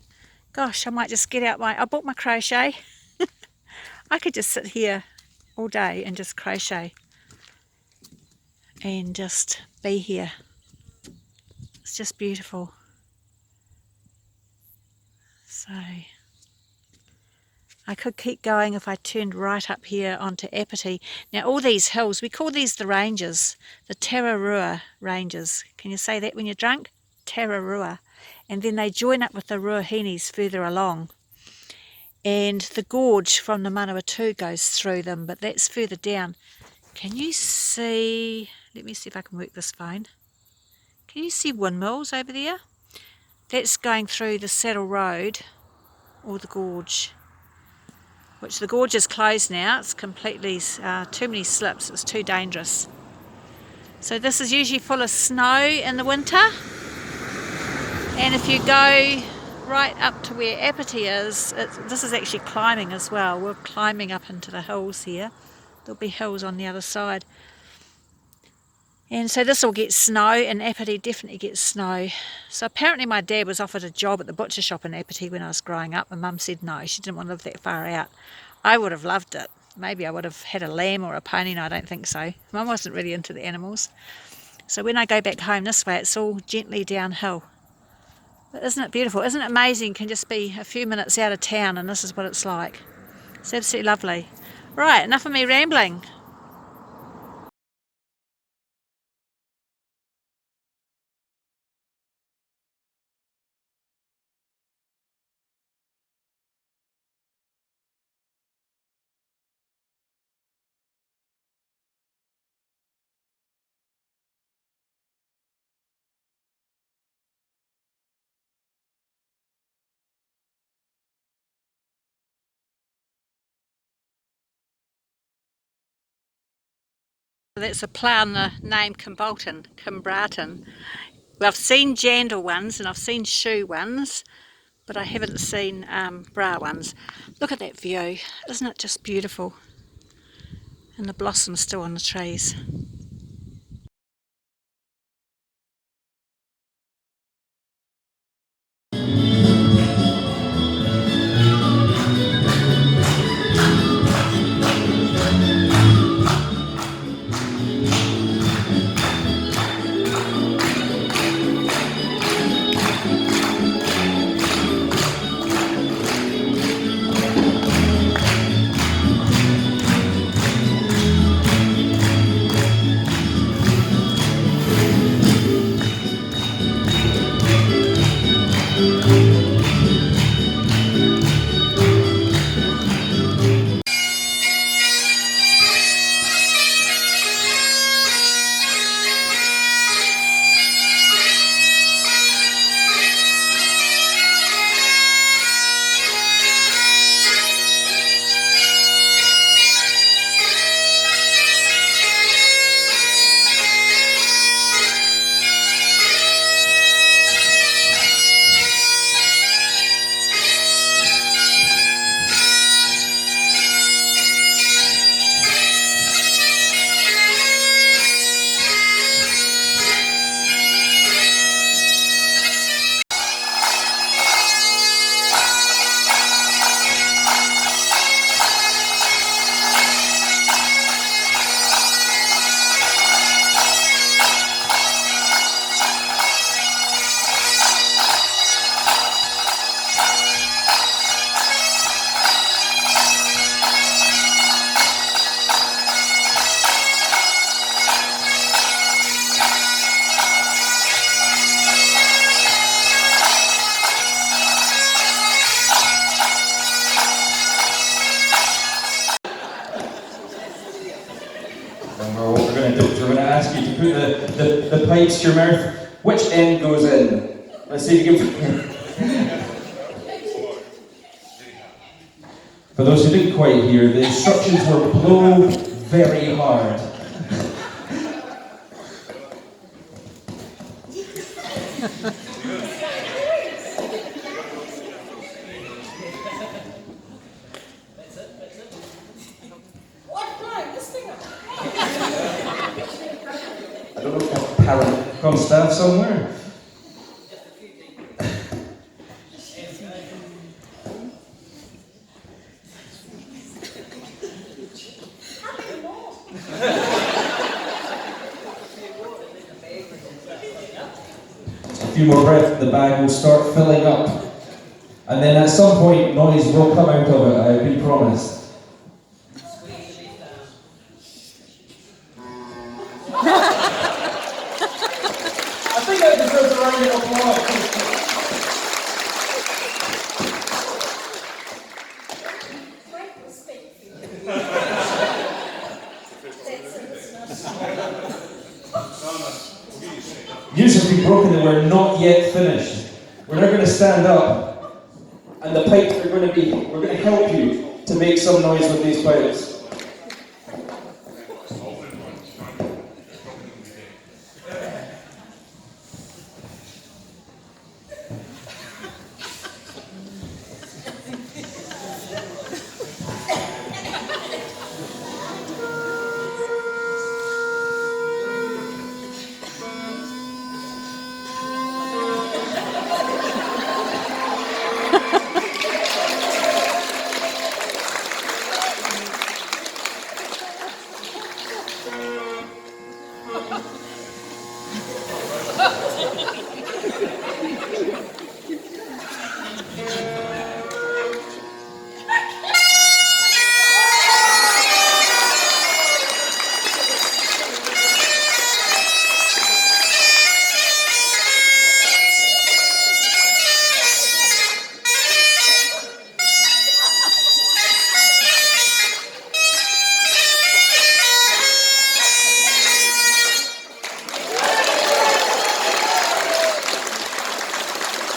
Gosh, I might just get out I bought my crochet. I could just sit here all day and just crochet and just be here. It's just beautiful. So I could keep going if I turned right up here onto Apathy. Now all these hills, we call these the ranges, the Tararua ranges. Can you say that when you're drunk? Tararua. And then they join up with the Ruahinis further along. And the gorge from the Manawatu goes through them, but that's further down. Can you see, let me see if I can work this phone. Can you see windmills over there? That's going through the Saddle Road or the gorge, which the gorge is closed now. It's completely, too many slips, it's too dangerous. So this is usually full of snow in the winter. And if you go right up to where Apathy is, this is actually climbing as well. We're climbing up into the hills here. There'll be hills on the other side. And so this will get snow, and Apathy definitely gets snow. So apparently my dad was offered a job at the butcher shop in Apathy when I was growing up, and Mum said no, she didn't want to live that far out. I would have loved it. Maybe I would have had a lamb or a pony. No, I don't think so. Mum wasn't really into the animals. So when I go back home this way, it's all gently downhill. But isn't it beautiful? Isn't it amazing? You can just be a few minutes out of town and this is what it's like. It's absolutely lovely. Right, enough of me rambling. That's a plough in the name Kimbolton, Kimbraton. Well, I've seen jandal ones and I've seen shoe ones, but I haven't seen bra ones. Look at that view, isn't it just beautiful? And the blossoms still on the trees. You put the pipes to your mouth. Which end goes in? Let's see if you can... For those who didn't quite hear, the instructions were blow very hard. I don't know if that's parent on staff somewhere. A few more breaths, the bag will start filling up. And then at some point, noise will come out of it, I have been promised. I think that deserves a round of applause. News has been broken that we're not yet finished. We're now going to stand up, and the pipes are going to be, we're going to help you to make some noise with these pipes.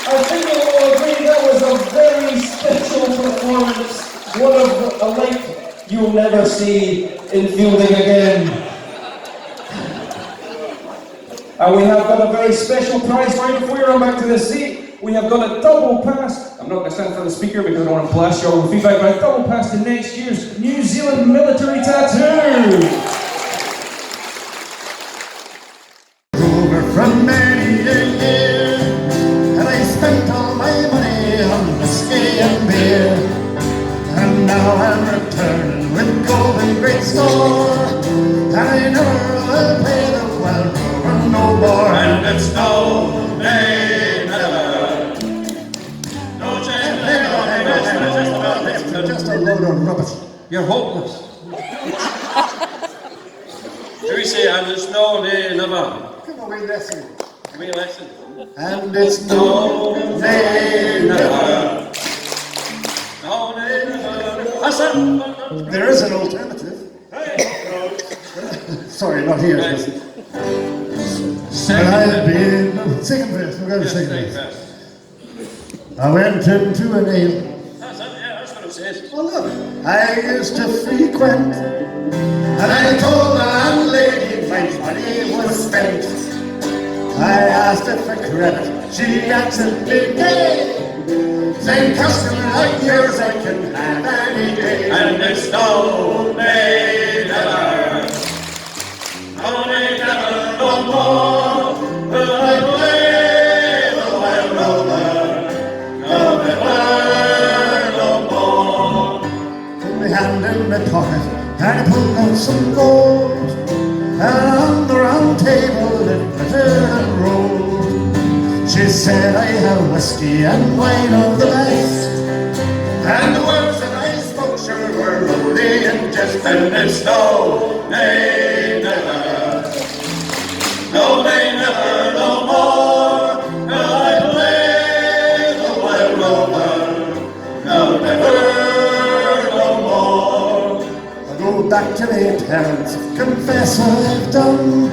I think you'll all agree that was a very special performance, one of a like you'll never see in Feilding again. And we have got a very special prize for you before you run back to the seat. We have got a double pass. I'm not going to stand in front of the speaker because I don't want to blast you all with feedback, but a double pass to next year's New Zealand military tattoo. Over from many a year, and I spent all my money on whiskey and beer, and now I'm returning with gold in great store, and I never will pay the well rover no more, and it's no, nay, never. No change, never. Just a load of rubbish. You're hopeless. Do we say, and it's no, nay, never? Come on, we listen. We listen. And it's no, nay, never. No, nay, never. That's it. There is an alternative. Sorry, not here. Right. But I've been... Second verse, we've got a second verse. I went into an ale. That's it, yeah, that's what it says. Oh look, I used to frequent, and I told the landlady my money was spent. I asked her for credit, she answered me nay. Same customer like yours I can have any day. And it's no, nay, never. No, nay, never, no more. Will I play the wild rover? No, never, no more. Put my hand in my pocket, and I pulled out some gold, and on the round table it glittered and rolled. She said, I have whiskey and wine of the best, And the words that I spoke sure were only in jest. And it's no, nay, never. No, nay, never, no more. Will I play the wild rover? No, never, no more. I go back to my parents, confess what I've done.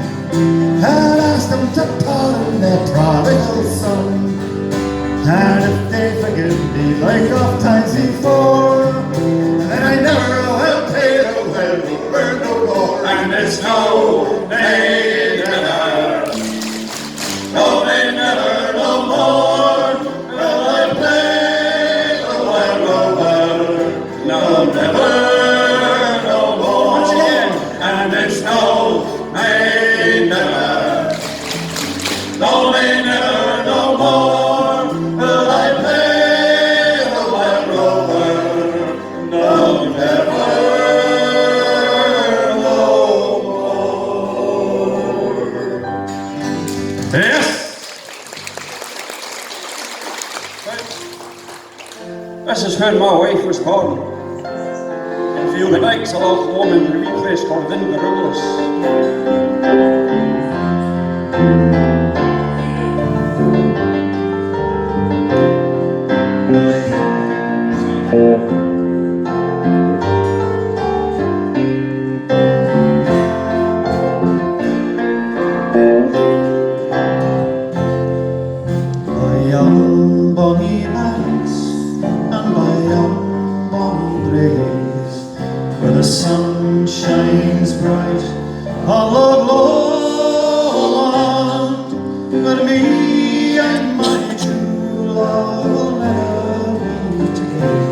had asked them to pardon their prodigal son. And if they forgive me like oft times before, then I never will pay the well burn no more. And it's no, they never, no, they never, no more will I play the well rover. No, never, no more. Once again, and it's no, they never, no, they never, no more. This is when my wife was born. In Feilding, a little home in a wee place called Didnt. By young bonny banks and by young bonny braes, where the sun shines bright on the lowland, but me and my true love will never meet again.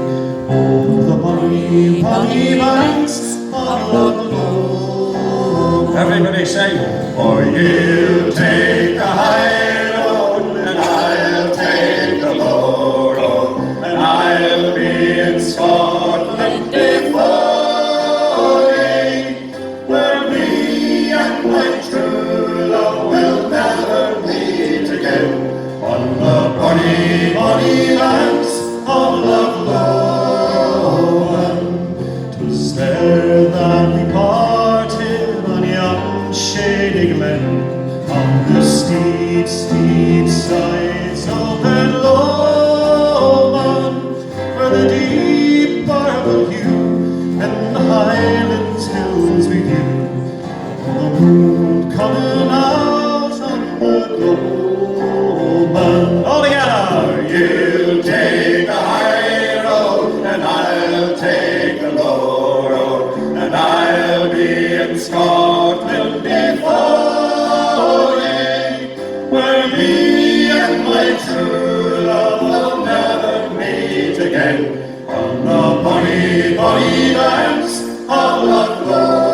Oh, the bonny, bonny banks of the lowland. Everybody sing. For you take the high road, and I'll take the low road, and I'll be in Scotland before ye, where me and my true love will never meet again, on the bonny, bonny banks of Loch Lomond. 'Twas there that we parted on yon shady glen, on the steep, steep sides of that Lomond, where the deep purple hue and the Highlands hills we view, and the moon coming out on the gloaming. All together! You take the high road, and I'll take the low road, and I'll be in Scotland before ye, where me and my true love will never meet again, on the bonny, bonny banks of Loch Lomond.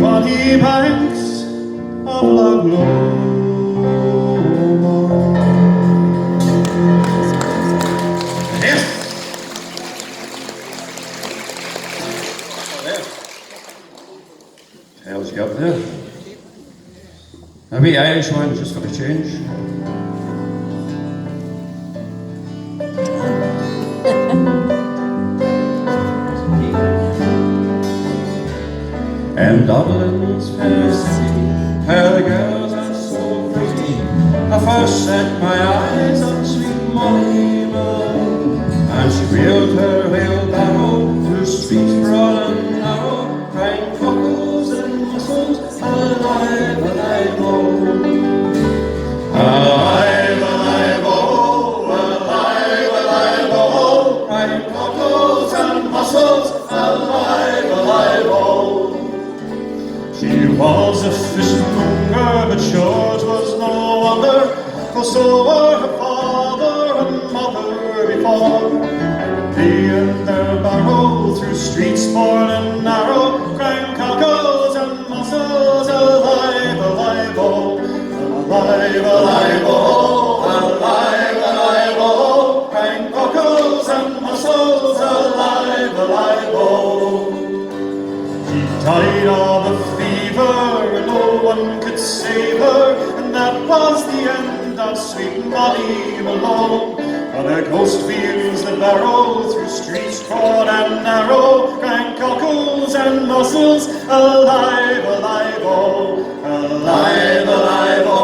Bonny banks of Loch Lomond. Yes. Hell's you up there. A wee Irish one just for a change. And Dublin's fair city, where the girls are so pretty, I first set my eyes on sweet Molly Malone, and she wheeled her wheelbarrow through streets broad and narrow, crying cockles and mussels, alive, alive, oh. Alive, alive, oh, alive, alive, oh, crying cockles and mussels, alive, alive, oh. She was a fishmonger but sure 'twas no wonder, for so were her father and mother before. They and their barrow through streets born and narrow, crying cockles and mussels, alive, alive, oh, alive, alive, oh, alive, alive, oh, crying cockles and mussels, alive, alive, oh. She died of a fever, and no one could save her, and that was the end of sweet Molly Malone. On her ghost fields the barrow, through streets broad and narrow, crying cockles and mussels, alive, alive, oh, alive, alive, oh.